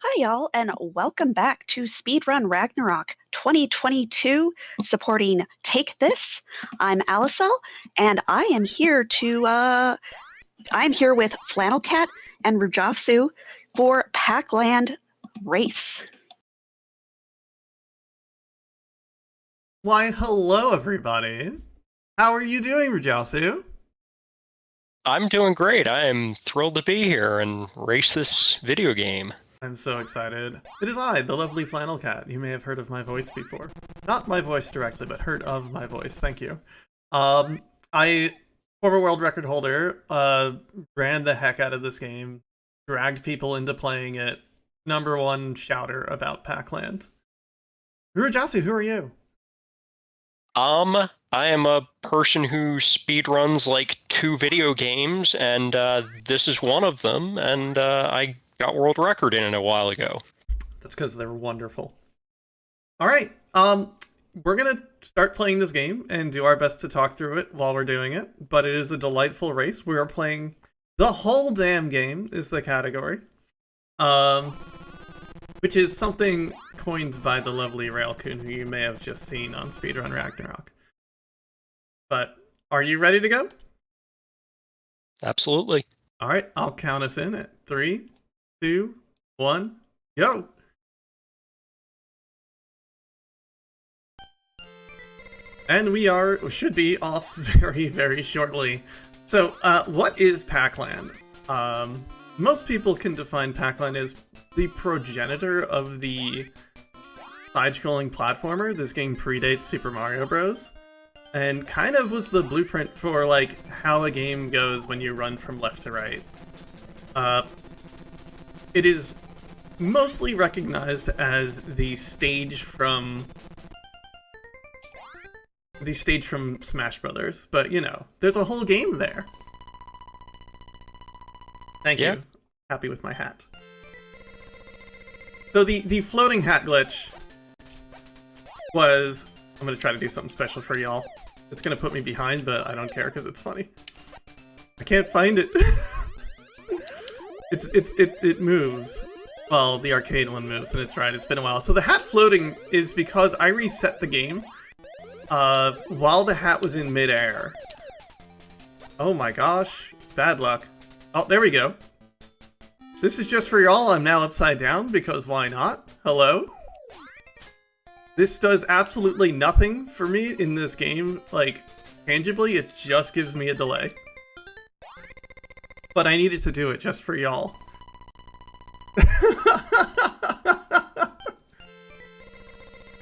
Hi, y'all, and welcome back to Speedrun Ragnarok 2022, supporting Take This. I'm Alicel, and I'm here with FlannelKat and Rujasu for Packland Race. Why, hello everybody! How are you doing, Rujasu? I'm doing great. I am thrilled to be here and race this video game. I'm so excited. It is I, the lovely FlannelKat. You may have heard of my voice before. Not my voice directly, but heard of my voice. Thank you. Former world record holder, ran the heck out of this game, dragged people into playing it. #1 shouter about Packland. Rujasu, who are you? I am a person who speedruns like 2 video games, and this is one of them, and I got world record in it a while ago. That's because they're wonderful. Alright, we're gonna start playing this game and do our best to talk through it while we're doing it, but it is a delightful race. We are playing the whole damn game is the category. Which is something coined by the lovely Railcoon, who you may have just seen on Speedrun Ragnarok. But, are you ready to go? Absolutely. Alright, I'll count us in at 3, 2, 1, go! And we should be off very, very shortly. So, what is Packland? Most people can define Packland as the progenitor of the side-scrolling platformer. This game predates Super Mario Bros. And kind of was the blueprint for, like, how a game goes when you run from left to right. It is mostly recognized as the stage from Smash Brothers, but, you know, there's a whole game there. Thank you. Happy with my hat. So the floating hat glitch was... I'm gonna try to do something special for y'all. It's gonna put me behind, but I don't care because it's funny. I can't find it. It moves. Well, the arcade one moves, and it's right. It's been a while. So the hat floating is because I reset the game while the hat was in midair. Oh my gosh, bad luck. Oh, there we go. This is just for y'all. I'm now upside down because why not? Hello? This does absolutely nothing for me in this game, like, tangibly, it just gives me a delay. But I needed to do it just for y'all.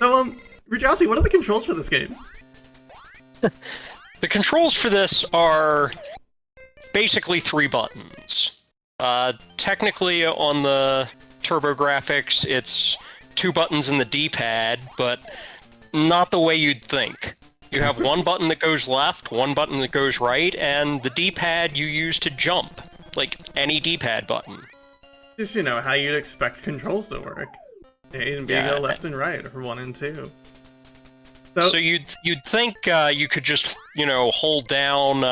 So, Rujasu, what are the controls for this game? The controls for this are basically 3 buttons. Technically, on the TurboGrafx, it's 2 buttons in the D-pad, but not the way you'd think. You have 1 button that goes left, 1 button that goes right, and the D-pad you use to jump, like any D-pad button. Just, you know, how you'd expect controls to work. A and B go left and right, or 1 and 2. So you'd think you could just, you know, hold down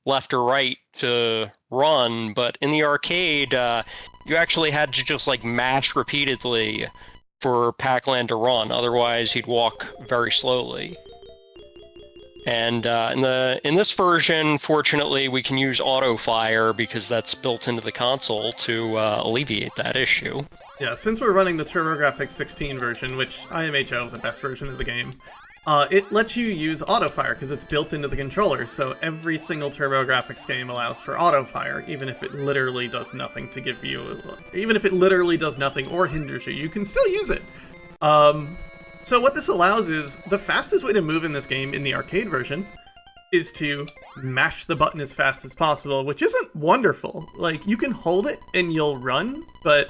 left or right to run, but in the arcade, you actually had to just, like, mash repeatedly for Packland to run, otherwise he'd walk very slowly. And in this version, fortunately, we can use auto fire because that's built into the console to alleviate that issue. Yeah, since we're running the TurboGrafx 16 version, which IMHO is the best version of the game, it lets you use auto fire because it's built into the controller, so every single TurboGrafx game allows for auto fire, even if it literally does nothing to give you... Even if it literally does nothing or hinders you, you can still use it. So what this allows is, the fastest way to move in this game, in the arcade version, is to mash the button as fast as possible, which isn't wonderful. Like, you can hold it and you'll run, but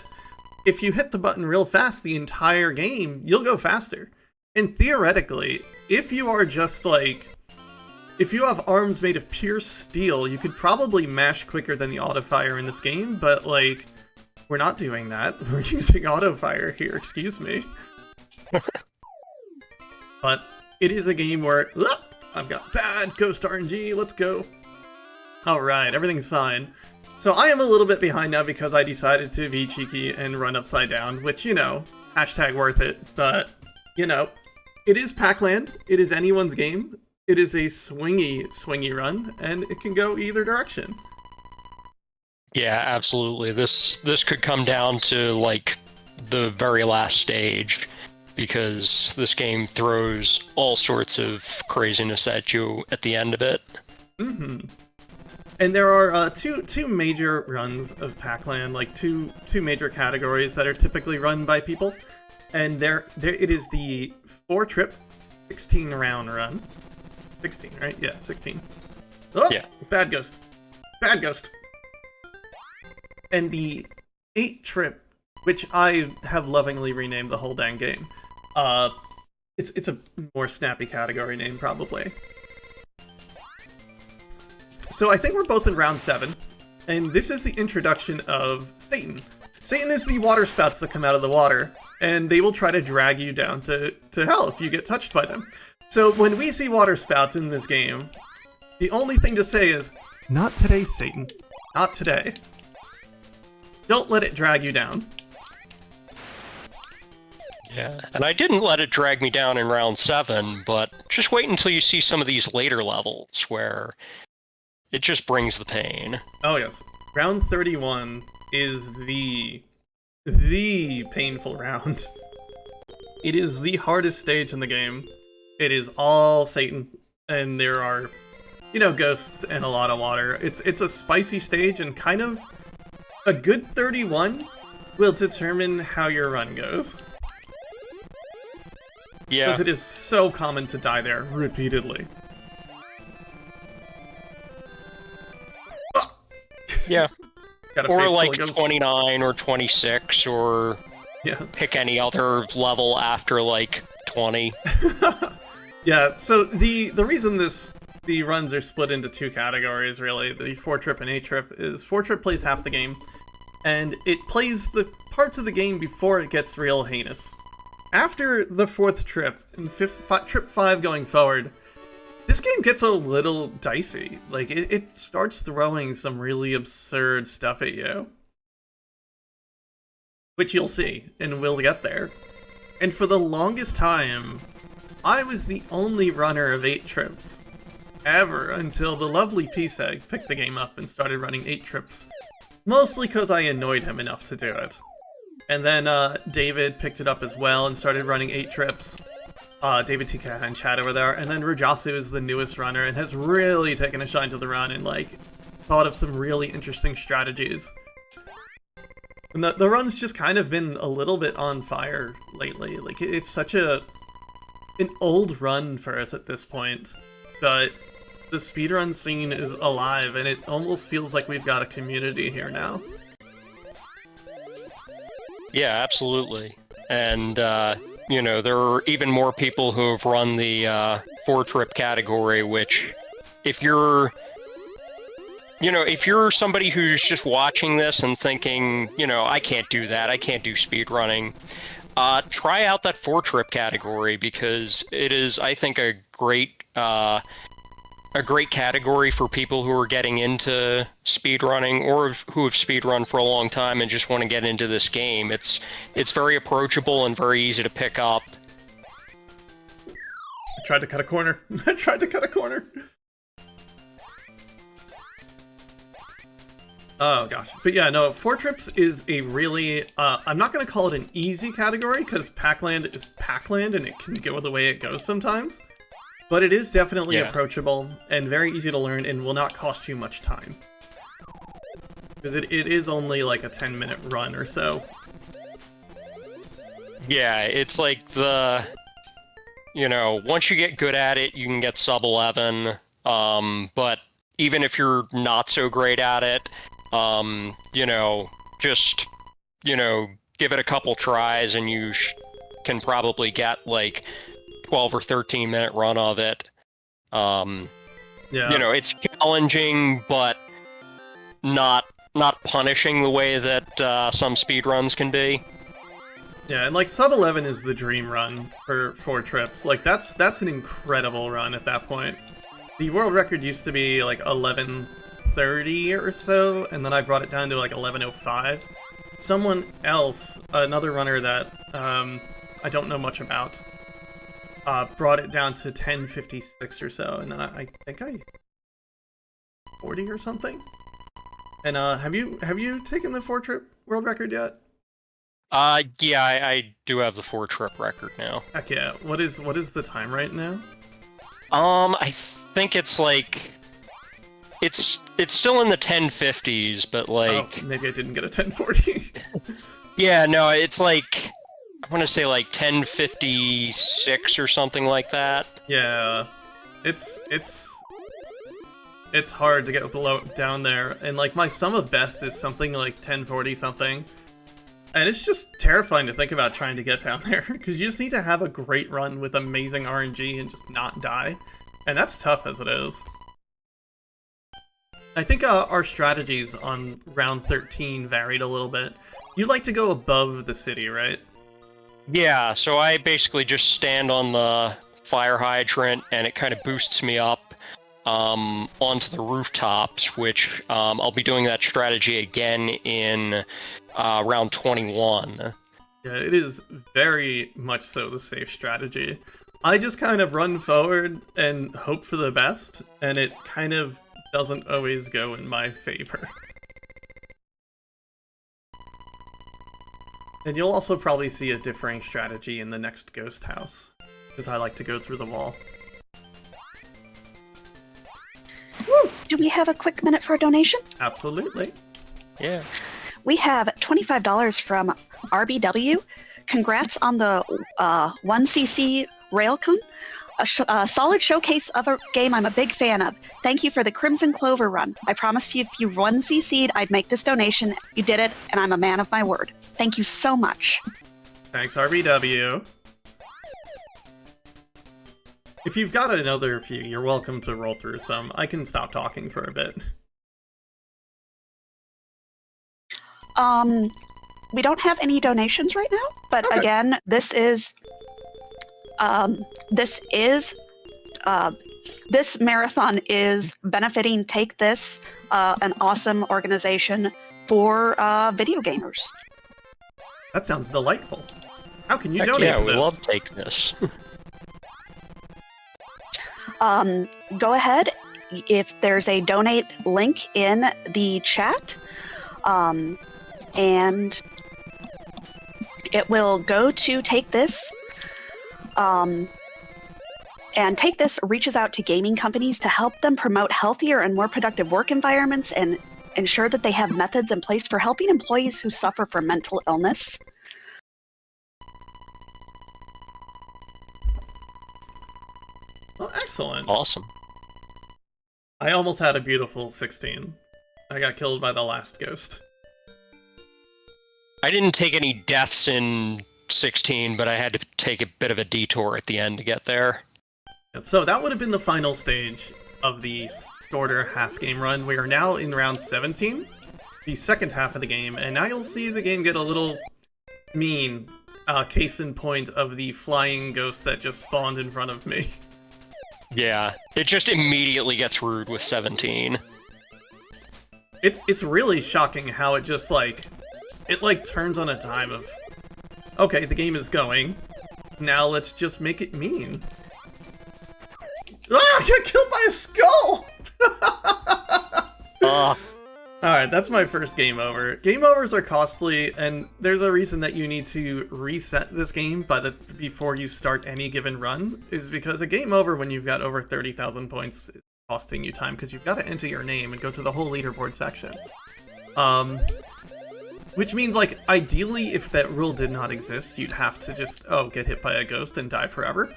if you hit the button real fast the entire game, you'll go faster. And theoretically, if you are just like... If you have arms made of pure steel, you could probably mash quicker than the auto fire in this game, but, like, we're not doing that. We're using auto fire here, excuse me. But it is a game where... I've got bad Ghost RNG, let's go. Alright, everything's fine. So I am a little bit behind now because I decided to be cheeky and run upside down, which, you know, hashtag worth it, but, you know, it is Pac-Land, it is anyone's game, it is a swingy run, and it can go either direction. Yeah, absolutely. This could come down to, like, the very last stage, because this game throws all sorts of craziness at you at the end of it. Mm-hmm. And there are two major runs of Pac-Land, like two major categories that are typically run by people. And there it is the 4-trip 16-round run. 16, right? Yeah, 16. Oh, yeah. Bad ghost. Bad ghost. And the 8-trip, which I have lovingly renamed the whole dang game. It's a more snappy category name, probably. So I think we're both in round 7, and this is the introduction of Satan. Satan is the water spouts that come out of the water, and they will try to drag you down to hell if you get touched by them. So when we see water spouts in this game, the only thing to say is, not today, Satan. Not today. Don't let it drag you down. Yeah, and I didn't let it drag me down in round 7, but just wait until you see some of these later levels where it just brings the pain. Oh yes. Round 31 is the painful round. It is the hardest stage in the game. It is all Satan, and there are, you know, ghosts and a lot of water. It's a spicy stage, and kind of a good 31 will determine how your run goes. Yeah. Because it is so common to die there repeatedly. Yeah. Or like 29 or 26, or pick any other level after like 20. Yeah, so the reason the runs are split into two categories, really, the 4-trip and 8-trip, is 4-trip plays half the game, and it plays the parts of the game before it gets real heinous. After the 4th trip, and trip 5 going forward, this game gets a little dicey. Like, it starts throwing some really absurd stuff at you. Which you'll see, and we'll get there. And for the longest time, I was the only runner of 8 trips ever, until the lovely P-Seg picked the game up and started running 8 trips. Mostly because I annoyed him enough to do it. And then David picked it up as well and started running 8 trips. David TK and Chad over there. And then Rujasu is the newest runner and has really taken a shine to the run and, like, thought of some really interesting strategies. And the run's just kind of been a little bit on fire lately. Like, it's such an old run for us at this point. But the speedrun scene is alive, and it almost feels like we've got a community here now. Yeah, absolutely. And, you know, there are even more people who have run the 4-trip category, which, if you're somebody who's just watching this and thinking, you know, I can't do that, I can't do speedrunning, try out that 4-trip category, because it is, I think, a great category for people who are getting into speedrunning, or who have speedrun for a long time and just want to get into this game. It's very approachable and very easy to pick up. I tried to cut a corner. I tried to cut a corner. Oh gosh. But yeah, no, 4-trips is a really, I'm not going to call it an easy category, because Pac-Land is Pac-Land and it can go the way it goes sometimes. But it is definitely approachable and very easy to learn and will not cost you much time. Because it is only like a 10-minute run or so. Yeah, it's like once you get good at it, you can get sub 11. But even if you're not so great at it, just give it a couple tries and you can probably get like 12 or 13 minute run of it. It's challenging, but not punishing the way that some speedruns can be. Yeah, and like sub 11 is the dream run for 4-trips. Like that's an incredible run at that point. The world record used to be like 11:30 1130 or so, and then I brought it down to like 1105. Someone else, another runner that I don't know much about, brought it down to 1056 or so, and then I think I 40 or something. And have you taken the 4-trip world record yet? Yeah, I do have the 4-trip record now. Heck yeah! What is the time right now? I think it's like it's still in the 1050s, but like maybe I didn't get a 1040. Yeah, no, it's like I want to say like 1056 or something like that. Yeah, it's hard to get down there, and like my sum of best is something like 1040 something. And it's just terrifying to think about trying to get down there, because you just need to have a great run with amazing RNG and just not die. And that's tough as it is. I think our strategies on round 13 varied a little bit. You like to go above the city, right? Yeah, so I basically just stand on the fire hydrant, and it kind of boosts me up onto the rooftops, which I'll be doing that strategy again in round 21. Yeah, it is very much so the safe strategy. I just kind of run forward and hope for the best, and it kind of doesn't always go in my favor. And you'll also probably see a differing strategy in the next ghost house, because I like to go through the wall. Woo! Do we have a quick minute for a donation? Absolutely. Yeah. We have $25 from RBW. Congrats on the 1cc Railcon. A solid showcase of a game I'm a big fan of. Thank you for the Crimson Clover run. I promised you if you 1cc'd, I'd make this donation. You did it, and I'm a man of my word. Thank you so much. Thanks, RBW. If you've got another few, you're welcome to roll through some. I can stop talking for a bit. We don't have any donations right now, but okay. Again, this marathon is benefiting Take This, an awesome organization for video gamers. That sounds delightful. How can you donate to this? Yeah, we love Take This. Go ahead. If there's a donate link in the chat, and it will go to Take This. And Take This reaches out to gaming companies to help them promote healthier and more productive work environments and ensure that they have methods in place for helping employees who suffer from mental illness. Well, excellent. Awesome. I almost had a beautiful 16. I got killed by the last ghost. I didn't take any deaths in 16, but I had to take a bit of a detour at the end to get there. So that would have been the final stage of the shorter half-game run. We are now in round 17, the second half of the game, and now you'll see the game get a little mean. Case in point of the flying ghost that just spawned in front of me. Yeah, it just immediately gets rude with 17. It's really shocking how it just it turns on a dime of, okay, the game is going, now let's just make it mean. Ah, I got killed by a skull! Alright, that's my first game over. Game overs are costly, and there's a reason that you need to reset this game before you start any given run, is because a game over when you've got over 30,000 points is costing you time, because you've got to enter your name and go through the whole leaderboard section. Which means, ideally, if that rule did not exist, you'd have to just, get hit by a ghost and die forever.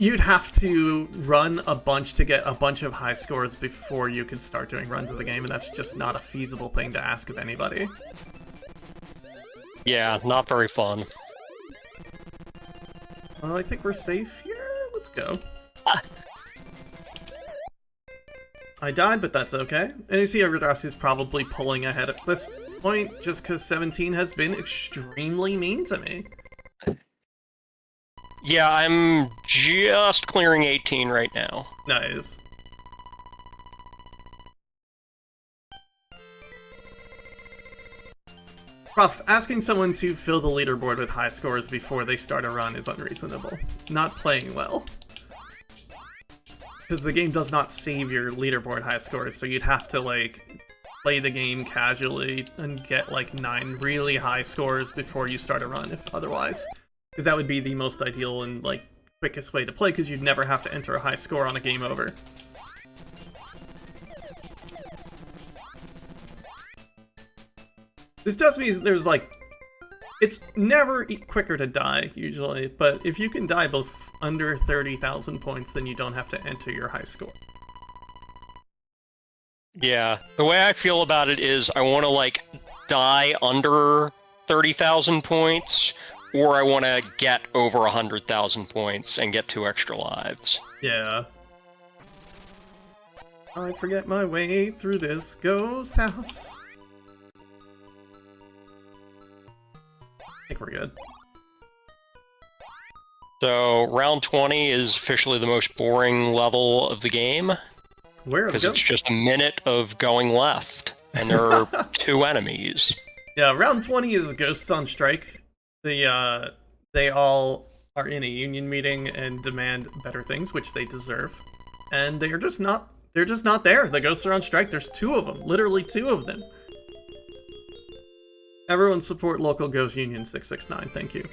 You'd have to run a bunch to get a bunch of high scores before you can start doing runs of the game, and that's just not a feasible thing to ask of anybody. Yeah, not very fun. Well, I think we're safe here. Let's go. I died, but that's okay. And you see Rujasu is probably pulling ahead at this point, just because 17 has been extremely mean to me. Yeah, I'm just clearing 18 right now. Nice. Asking someone to fill the leaderboard with high scores before they start a run is unreasonable. Not playing well. Because the game does not save your leaderboard high scores, so you'd have to, like, play the game casually and get, like, 9 really high scores before you start a run, if otherwise. Because that would be the most ideal and, like, quickest way to play, because you'd never have to enter a high score on a game over. This does mean there's, like, it's never quicker to die, usually, but if you can die both under 30,000 points, then you don't have to enter your high score. Yeah, the way I feel about it is I want to, like, die under 30,000 points, or I want to get over 100,000 points and get 2 extra lives. Yeah. I forget my way through this ghost house. I think we're good. So, round 20 is officially the most boring level of the game. Where? Because it's just a minute of going left, and there are 2 enemies. Yeah, round 20 is Ghosts on Strike. They all are in a union meeting and demand better things, which they deserve. And they're just not there. The ghosts are on strike. There's 2 of them. Literally 2 of them. Everyone support local Ghost Union 669. Thank you.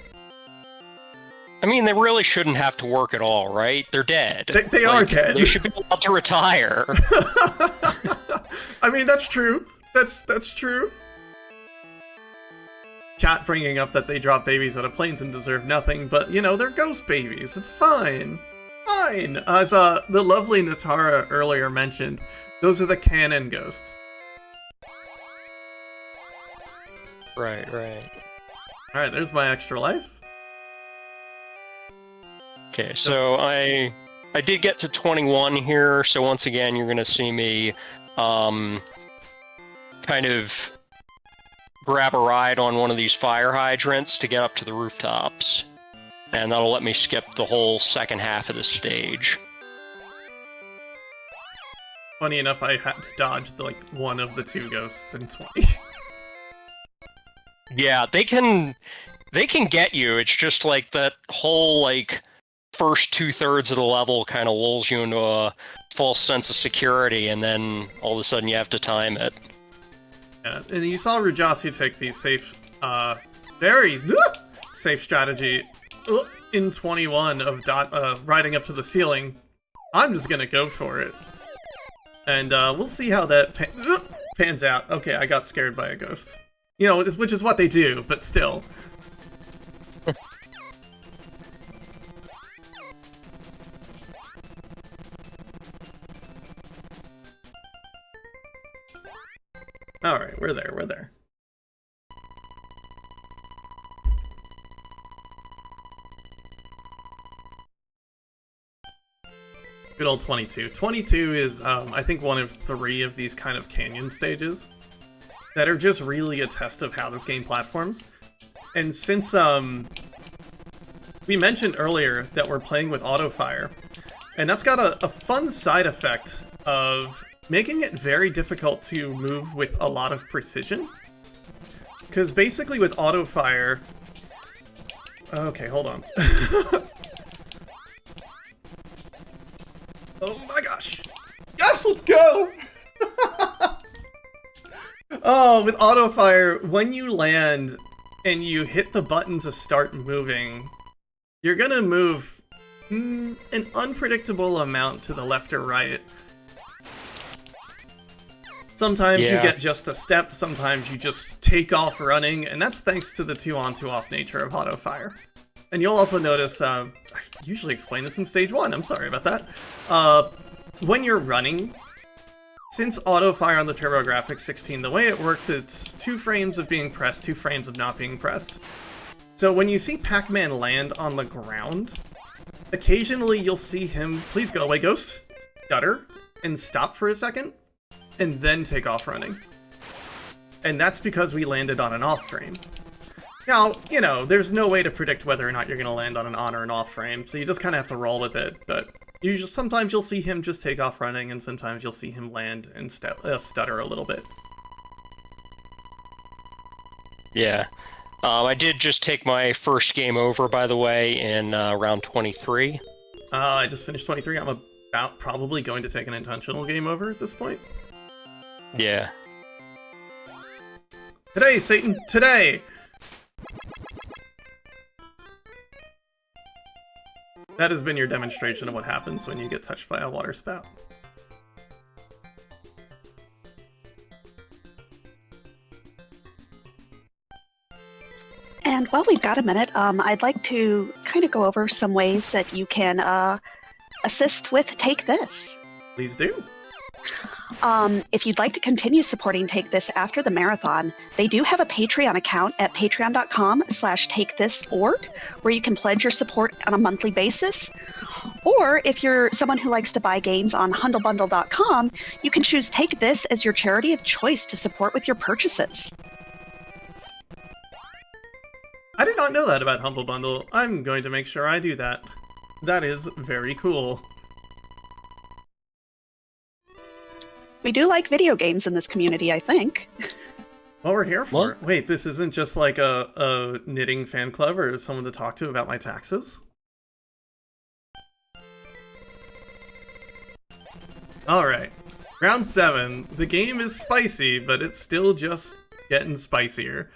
I mean, they really shouldn't have to work at all, right? They're dead. They are dead. They should be allowed to retire. I mean, that's true. That's true. Chat bringing up that they drop babies out of planes and deserve nothing, but, you know, they're ghost babies. It's fine. Fine. As the lovely Natara earlier mentioned, those are the canon ghosts. Right. Alright, there's my extra life. Okay, so I did get to 21 here, so once again, you're going to see me kind of grab a ride on one of these fire hydrants to get up to the rooftops. And that'll let me skip the whole second half of the stage. Funny enough, I had to dodge, like, one of the 2 ghosts in 20. Yeah, they can get you. It's just like that whole, like, first 2/3 of the level kind of lulls you into a false sense of security, and then all of a sudden you have to time it. Yeah, and you saw Rujasu take the safe, very safe strategy in 21 of riding up to the ceiling. I'm just gonna go for it. And we'll see how that pans out. Okay, I got scared by a ghost. You know, which is what they do, but still. Alright, we're there. Good old 22. 22 is, I think, one of 3 of these kind of canyon stages that are just really a test of how this game platforms. And since, we mentioned earlier that we're playing with auto-fire, and that's got a fun side effect of making it very difficult to move with a lot of precision. Because basically with auto-fire... Okay, hold on. Oh my gosh! Yes, let's go! Oh, with auto-fire, when you land and you hit the button to start moving, you're gonna move an unpredictable amount to the left or right. Sometimes you get just a step, sometimes you just take off running, and that's thanks to the 2-on 2-off nature of auto-fire. And you'll also notice, I usually explain this in stage 1, I'm sorry about that. When you're running, since auto-fire on the TurboGrafx 16, the way it works, it's 2 frames of being pressed, 2 frames of not being pressed. So when you see Pac-Man land on the ground, occasionally you'll see him, please go away, ghost, stutter, and stop for a second, and then take off running. And that's because we landed on an off frame. Now, you know, there's no way to predict whether or not you're going to land on an on or an off frame, so you just kind of have to roll with it, but sometimes you'll see him just take off running, and sometimes you'll see him land and stutter a little bit. Yeah. I did just take my first game over, by the way, in round 23. I just finished 23. I'm about probably going to take an intentional game over at this point. Yeah. Today, Satan, today! That has been your demonstration of what happens when you get touched by a water spout. And while we've got a minute, I'd like to kind of go over some ways that you can assist with Take This. Please do. If you'd like to continue supporting Take This after the marathon, they do have a Patreon account at patreon.com/takethisorg, where you can pledge your support on a monthly basis. Or if you're someone who likes to buy games on HundleBundle.com, you can choose Take This as your charity of choice to support with your purchases. I did not know that about Humble Bundle. I'm going to make sure I do that. That is very cool. We do like video games in this community, I think. What we're here for. What? Wait, this isn't just like a knitting fan club or someone to talk to about my taxes? Alright. Round 7. The game is spicy, but it's still just getting spicier.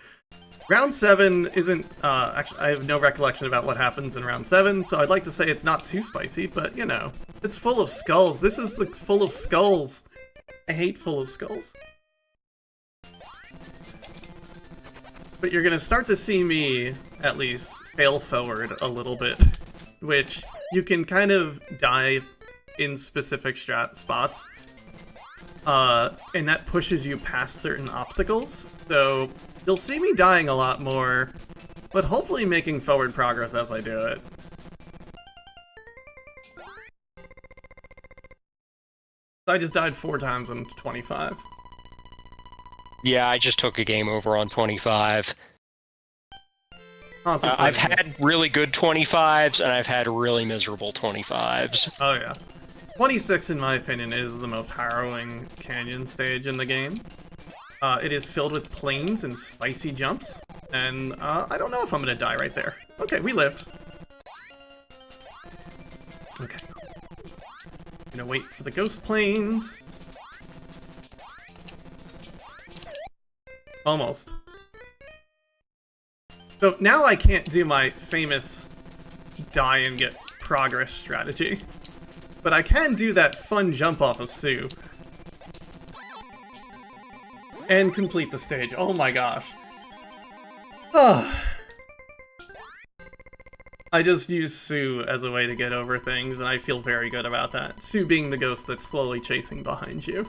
Round 7 isn't, actually, I have no recollection about what happens in round 7, so I'd like to say it's not too spicy, but, you know, it's full of skulls. This is the full of skulls. I hate full of skulls. But you're gonna start to see me, at least, fail forward a little bit, which you can kind of die in specific spots, and that pushes you past certain obstacles, so you'll see me dying a lot more, but hopefully making forward progress as I do it. I just died 4 times in 25. Yeah, I just took a game over on 25. I've had really good 25s, and I've had really miserable 25s. Oh yeah. 26, in my opinion, is the most harrowing canyon stage in the game. It is filled with planes and spicy jumps, and I don't know if I'm gonna die right there. Okay, we lived. Okay. Gonna wait for the ghost planes. Almost. So now I can't do my famous die and get progress strategy, but I can do that fun jump off of Sue. And complete the stage. Oh my gosh. Ugh. I just use Sue as a way to get over things, and I feel very good about that. Sue being the ghost that's slowly chasing behind you.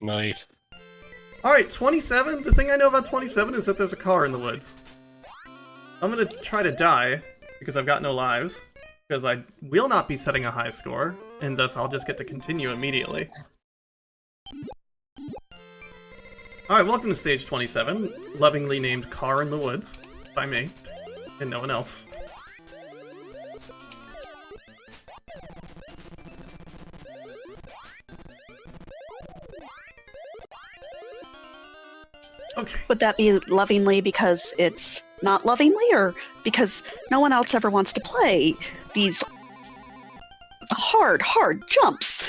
Nice. Alright, 27. The thing I know about 27 is that there's a car in the woods. I'm gonna try to die, because I've got no lives, because I will not be setting a high score, and thus I'll just get to continue immediately. Alright, welcome to stage 27, lovingly named Car in the Woods, by me, and no one else. Okay. Would that be lovingly because it's not lovingly, or because no one else ever wants to play these hard jumps?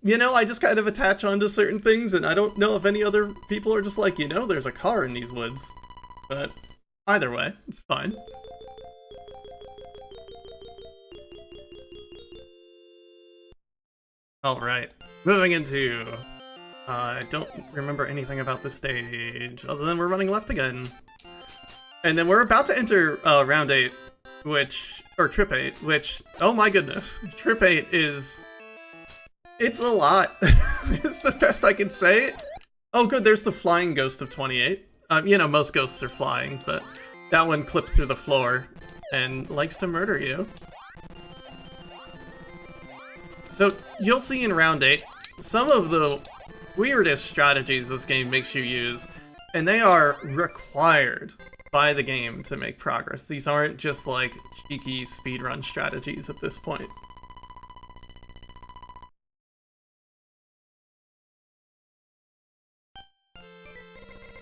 You know, I just kind of attach onto certain things, and I don't know if any other people are just like, you know, there's a car in these woods. But either way, it's fine. Alright, moving into... I don't remember anything about this stage, other than we're running left again. And then we're about to enter round 8, or trip 8, which, oh my goodness, trip 8 is... It's a lot. It's the best I can say. Oh good, there's the flying ghost of 28. You know, most ghosts are flying, but that one clips through the floor and likes to murder you. So, you'll see in round 8, some of the weirdest strategies this game makes you use, and they are required by the game to make progress. These aren't just like cheeky speedrun strategies at this point.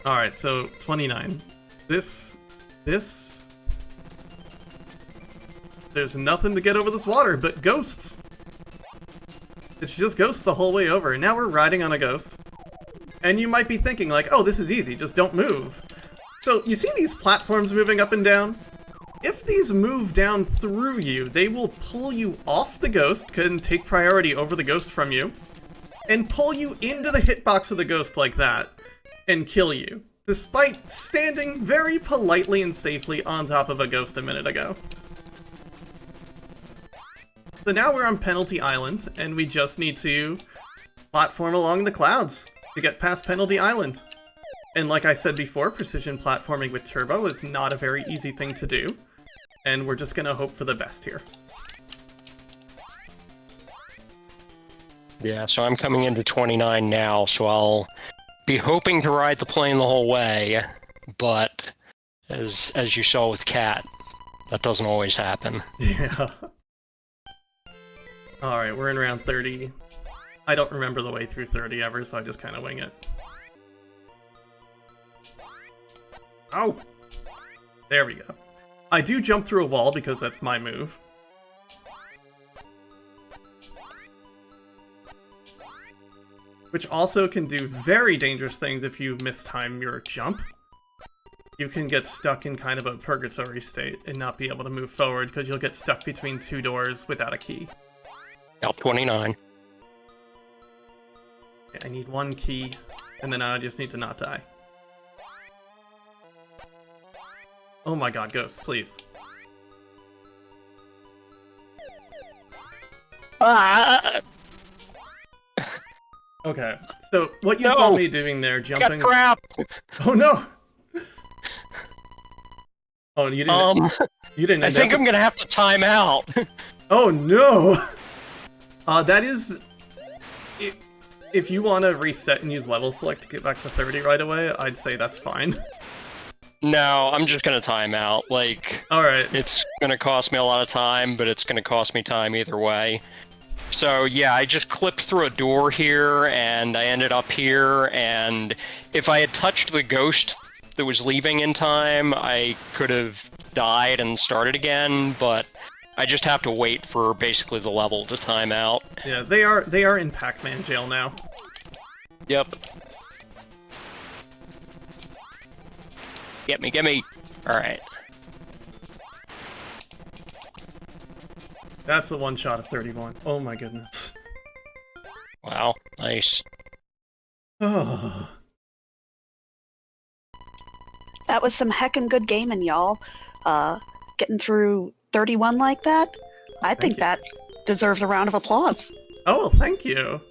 Alright, so 29. This... There's nothing to get over this water but ghosts. It's just ghosts the whole way over. And now we're riding on a ghost. And you might be thinking like, oh, this is easy, just don't move. So, you see these platforms moving up and down? If these move down through you, they will pull you off the ghost, and take priority over the ghost from you, and pull you into the hitbox of the ghost like that, and kill you, despite standing very politely and safely on top of a ghost a minute ago. So now we're on Penalty Island, and we just need to platform along the clouds to get past Penalty Island. And like I said before, precision platforming with turbo is not a very easy thing to do. And we're just gonna hope for the best here. Yeah, so I'm coming into 29 now, so I'll be hoping to ride the plane the whole way, but as you saw with Kat, that doesn't always happen. Yeah. Alright, we're in round 30. I don't remember the way through 30 ever, so I just kind of wing it. Oh! There we go. I do jump through a wall because that's my move. Which also can do very dangerous things if you mistime your jump. You can get stuck in kind of a purgatory state and not be able to move forward because you'll get stuck between two doors without a key. L29. Okay, I need one key, and then I just need to not die. Oh my god, ghost, please. Okay, so what you saw me doing there, jumping... Got trapped! Oh no! Oh, you didn't... You didn't. I think I'm gonna have to time out. Oh no! That is... If you want to reset and use level select to get back to 30 right away, I'd say that's fine. No, I'm just gonna time out. Like, alright. It's gonna cost me a lot of time, but it's gonna cost me time either way. So yeah, I just clipped through a door here, and I ended up here, and if I had touched the ghost that was leaving in time, I could have died and started again, but I just have to wait for basically the level to time out. Yeah, they are in Pac-Man jail now. Yep. Get me, get me! Alright. That's a one-shot of 31. Oh my goodness. Wow, nice. Oh. That was some heckin' good gaming, y'all. Getting through 31 like that, I think that deserves a round of applause. Oh, well, thank you.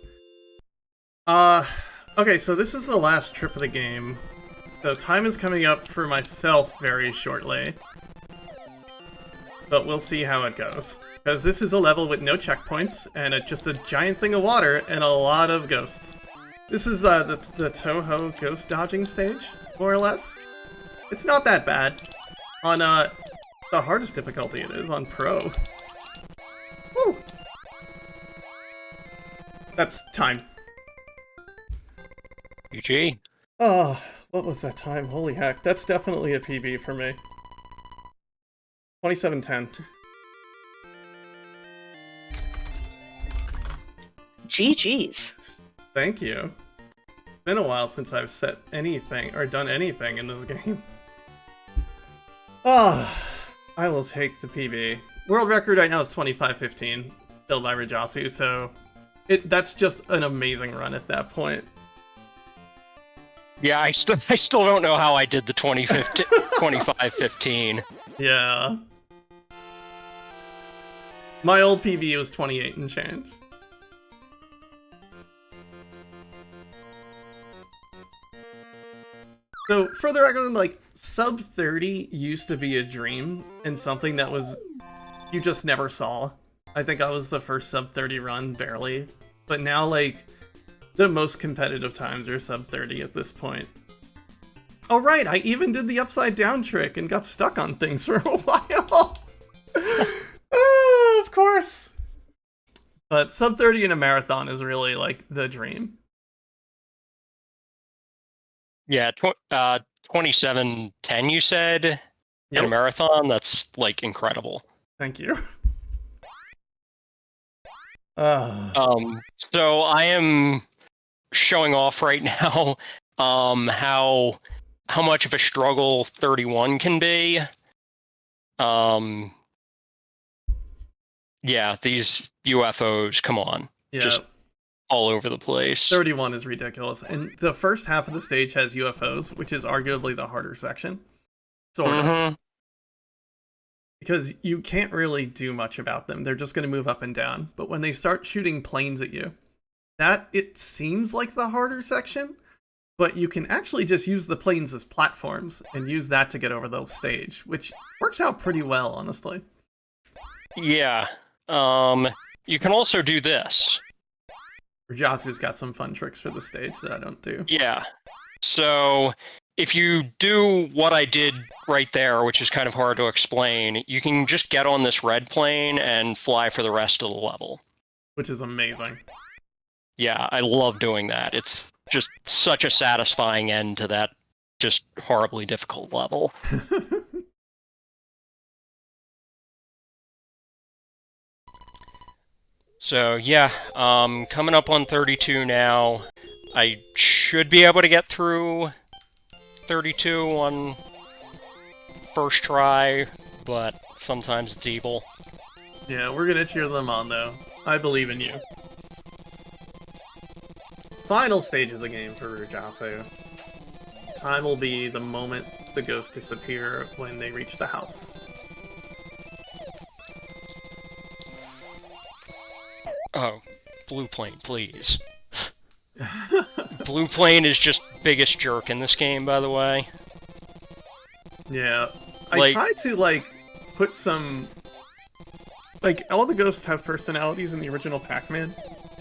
Okay, so this is the last trip of the game. So time is coming up for myself very shortly. But we'll see how it goes. Because this is a level with no checkpoints, and just a giant thing of water, and a lot of ghosts. This is the Toho ghost dodging stage, more or less. It's not that bad. On the hardest difficulty it is, on Pro. Woo! That's time. GG. Oh, what was that time? Holy heck, that's definitely a PB for me. 27:10. GG's. Thank you. It's been a while since I've set anything, or done anything in this game. Oh, I will take the PB. World record right now is 25:15, built by Rujasu, so that's just an amazing run at that point. Yeah, I still don't know how I did the 25:15. Yeah. My old PB was 28 and change. So, for the record, like, sub 30 used to be a dream, and something that was... you just never saw. I think I was the first sub 30 run, barely. But now, like, the most competitive times are sub 30 at this point. Oh right, I even did the upside down trick and got stuck on things for a while! Oh, of course! But sub 30 in a marathon is really, like, the dream. Yeah, 27:10 you said in a Yep. marathon. That's like incredible. Thank you. So I am showing off right now how much of a struggle 31 can be. Yeah, these UFOs, come on. Yeah. Just all over the place. 31 is ridiculous. And the first half of the stage has UFOs, which is arguably the harder section. Sort of. Because you can't really do much about them. They're just going to move up and down. But when they start shooting planes at you, that, it seems like the harder section, but you can actually just use the planes as platforms and use that to get over the stage, which works out pretty well, honestly. Yeah. You can also do this. Rujasu's got some fun tricks for the stage that I don't do. Yeah. So if you do what I did right there, which is kind of hard to explain, you can just get on this red plane and fly for the rest of the level. Which is amazing. Yeah, I love doing that. It's just such a satisfying end to that just horribly difficult level. So yeah, coming up on 32 now. I should be able to get through 32 on first try, but sometimes it's evil. Yeah, we're gonna cheer them on, though. I believe in you. Final stage of the game for Rujasu. Time will be the moment the ghosts disappear when they reach the house. Oh, blue plane, please. Blue plane is just biggest jerk in this game, by the way. Yeah. I tried to, put some... all the ghosts have personalities in the original Pac-Man,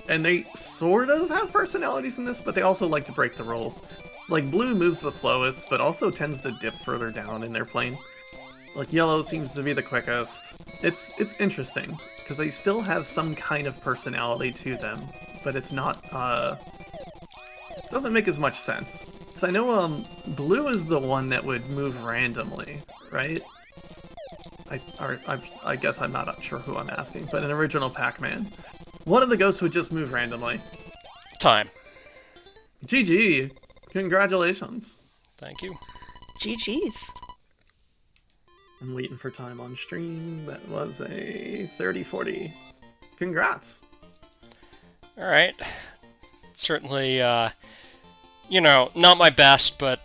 and they sort of have personalities in this, but they also like to break the rules. Blue moves the slowest, but also tends to dip further down in their plane. Yellow seems to be the quickest. It's interesting, because they still have some kind of personality to them, but it's not, doesn't make as much sense. So I know, Blue is the one that would move randomly, right? I guess I'm not sure who I'm asking, but in original Pac-Man, one of the ghosts would just move randomly. Time. GG! Congratulations! Thank you. GG's. I'm waiting for time on stream. That was a 30-40. Congrats! Alright. Certainly, not my best, but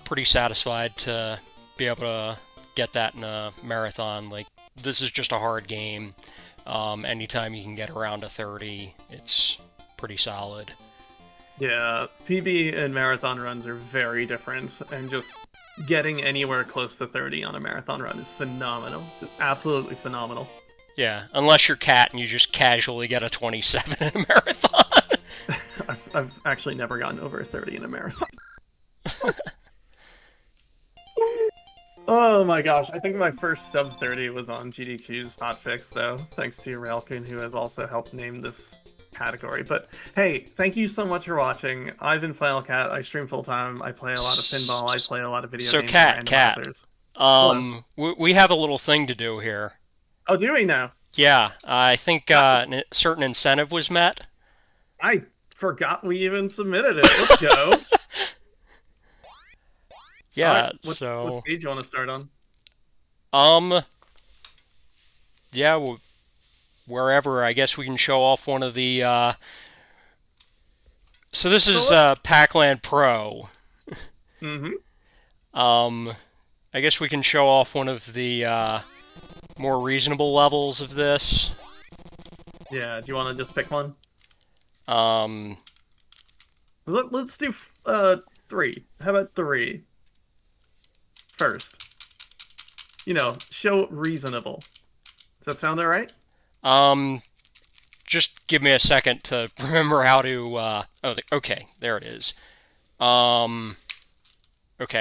pretty satisfied to be able to get that in a marathon. This is just a hard game. Anytime you can get around a 30, it's pretty solid. Yeah, PB and marathon runs are very different, and just getting anywhere close to 30 on a marathon run is phenomenal. Just absolutely phenomenal. Yeah, unless you're Cat and you just casually get a 27 in a marathon. I've actually never gotten over a 30 in a marathon. Oh my gosh, I think my first sub 30 was on GDQ's hotfix, though, thanks to Railkin, who has also helped name this category. But hey, thank you so much for watching. I've been FlannelKat. I stream full time. I play a lot of pinball. I play a lot of video games. So Cat, we have a little thing to do here. Oh, do we now? Yeah, I think a certain incentive was met. I forgot we even submitted it. Let's go. Yeah, right, what page do you want to start on? Yeah, wherever. I guess we can show off one of the, So this is, Pac-Land Pro. Mm-hmm. I guess we can show off one of the, more reasonable levels of this. Yeah, do you want to just pick one? Let's do, 3. How about 3? First. Show reasonable. Does that sound alright? Just give me a second to remember how to, okay, there it is. Okay,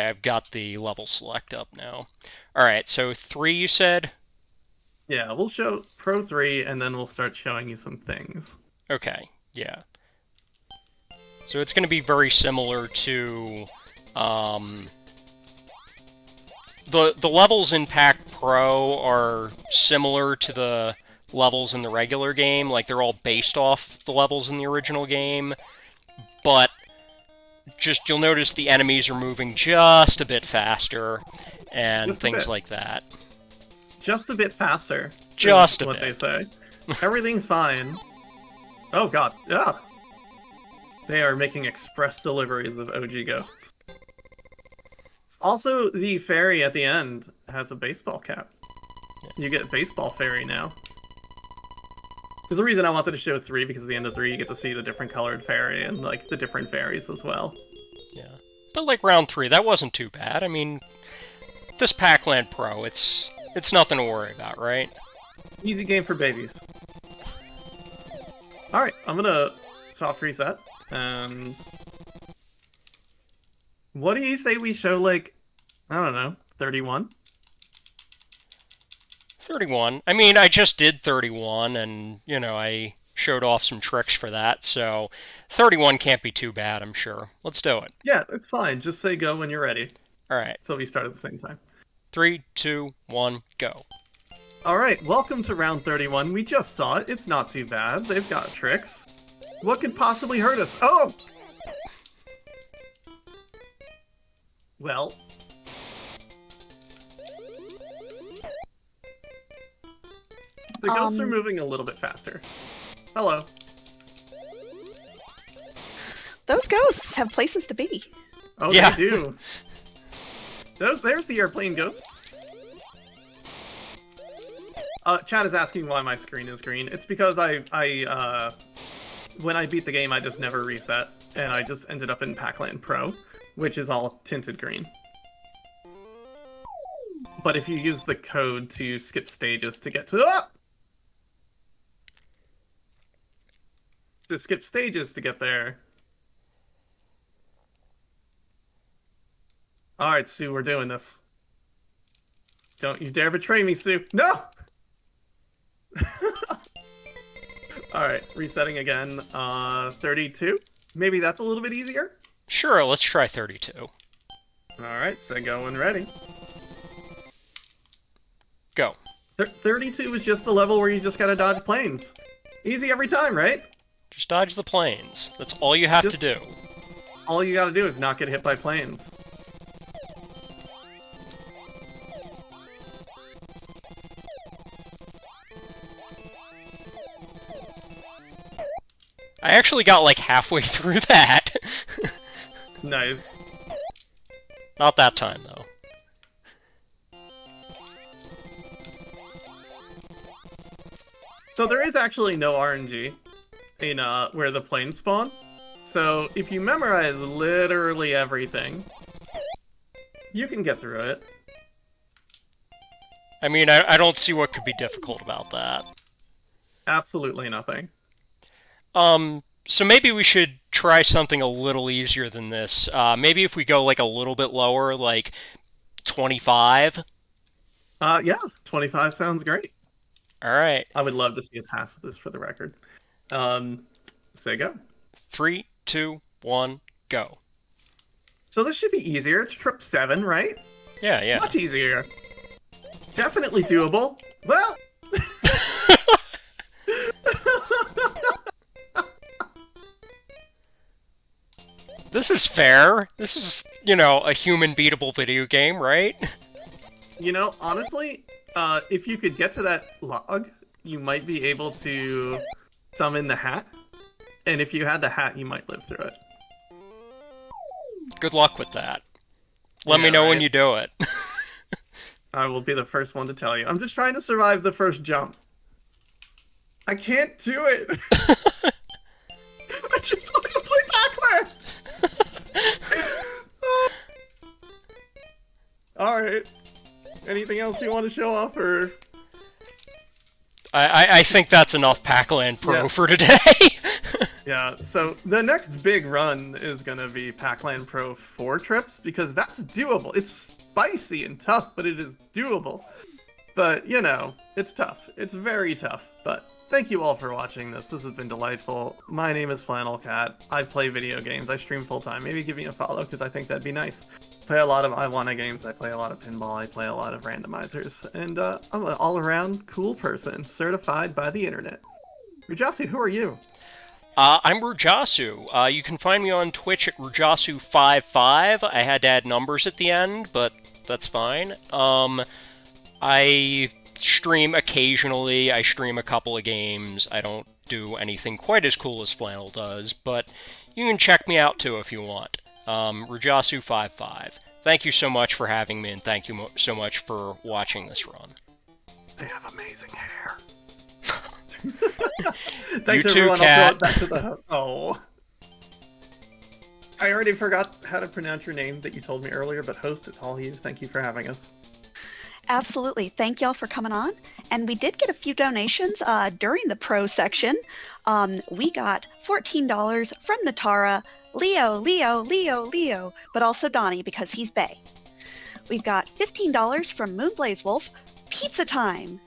I've got the level select up now. Alright, so 3 you said? Yeah, we'll show Pro 3, and then we'll start showing you some things. Okay, yeah. So it's going to be very similar to The levels in Pac Pro are similar to the levels in the regular game, like they're all based off the levels in the original game, but just you'll notice the enemies are moving just a bit faster and things like that. Just a bit faster. Just a what bit. They say. Everything's fine. Oh god. Yeah. They are making express deliveries of OG ghosts. Also, the fairy at the end has a baseball cap. Yeah. You get baseball fairy now. There's a reason I wanted to show 3, because at the end of 3 you get to see the different colored fairy and like the different fairies as well. Yeah. But like round 3, that wasn't too bad. I mean, this Pac-Land Pro, it's nothing to worry about, right? Easy game for babies. Alright, I'm gonna soft reset, and... What do you say we show, like, I don't know, 31? 31. I mean, I just did 31, and, you know, I showed off some tricks for that, so 31 can't be too bad, I'm sure. Let's do it. Yeah, it's fine. Just say go when you're ready. Alright. So we start at the same time. 3, 2, 1, go. Alright, welcome to round 31. We just saw it. It's not too bad. They've got tricks. What could possibly hurt us? Oh! Well... The ghosts are moving a little bit faster. Hello. Those ghosts have places to be. Oh, yeah. They do. There's the airplane ghosts. Chad is asking why my screen is green. It's because when I beat the game, I just never reset, and I just ended up in Pac-Land Pro, which is all tinted green. But if you use the code to skip stages to get to... Ah! To skip stages to get there. Alright, Sue, we're doing this. Don't you dare betray me, Sue. No! Alright, resetting again. 32? Maybe that's a little bit easier? Sure, let's try 32. Alright, so go when ready. Go. 32 is just the level where you just gotta dodge planes. Easy every time, right? Just dodge the planes. That's all you have to do. All you gotta do is not get hit by planes. I actually got like halfway through that. Nice. Not that time, though. So there is actually no RNG in where the planes spawn. So if you memorize literally everything, you can get through it. I mean, I don't see what could be difficult about that. Absolutely nothing. So maybe we should try something a little easier than this. Maybe if we go like a little bit lower, like 25? Yeah, 25 sounds great. Alright. I would love to see a task of this for the record. Say go. 3, 2, 1, go. So this should be easier. It's trip 7, right? Yeah, yeah. Much easier. Definitely doable. Well... This is fair. This is, you know, a human beatable video game, right? You know, honestly, if you could get to that log, you might be able to summon the hat. And if you had the hat, you might live through it. Good luck with that. Let me know when you do it. I will be the first one to tell you. I'm just trying to survive the first jump. I can't do it! I just want to play Pac-Land! Alright. Anything else you want to show off, or...? I think that's enough Pac-Land Pro for today. Yeah, so the next big run is going to be Pac-Land Pro 4 trips, because that's doable. It's spicy and tough, but it is doable. But, you know, it's tough. It's very tough, but thank you all for watching this. This has been delightful. My name is FlannelKat. I play video games. I stream full-time. Maybe give me a follow, because I think that'd be nice. Play a lot of Iwana games. I play a lot of pinball. I play a lot of randomizers. And I'm an all-around cool person, certified by the internet. Rujasu, who are you? I'm Rujasu. You can find me on Twitch at rujasu55. I had to add numbers at the end, but that's fine. I stream occasionally. I stream a couple of games. I don't do anything quite as cool as Flannel does, but you can check me out too if you want. rujasu55. Thank you so much for having me, and thank you so much for watching this run. They have amazing hair. You Thanks, too, everyone. Kat. I'll throw it back to the host. Oh. I already forgot how to pronounce your name that you told me earlier, but host, it's all you. Thank you for having us. Absolutely. Thank y'all for coming on. And we did get a few donations during the pro section. We got $14 from Natara, Leo, but also Donnie because he's Bae. We've got $15 from Moonblaze Wolf, Pizza Time,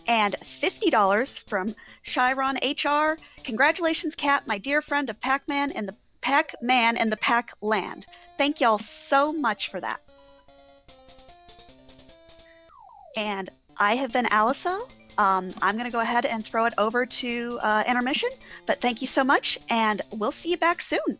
and $50 from Chiron HR. Congratulations, Kat, my dear friend of Pac-Man and the Pac Land. Thank y'all so much for that. And I have been Alicel. I'm going to go ahead and throw it over to intermission, but thank you so much, and we'll see you back soon.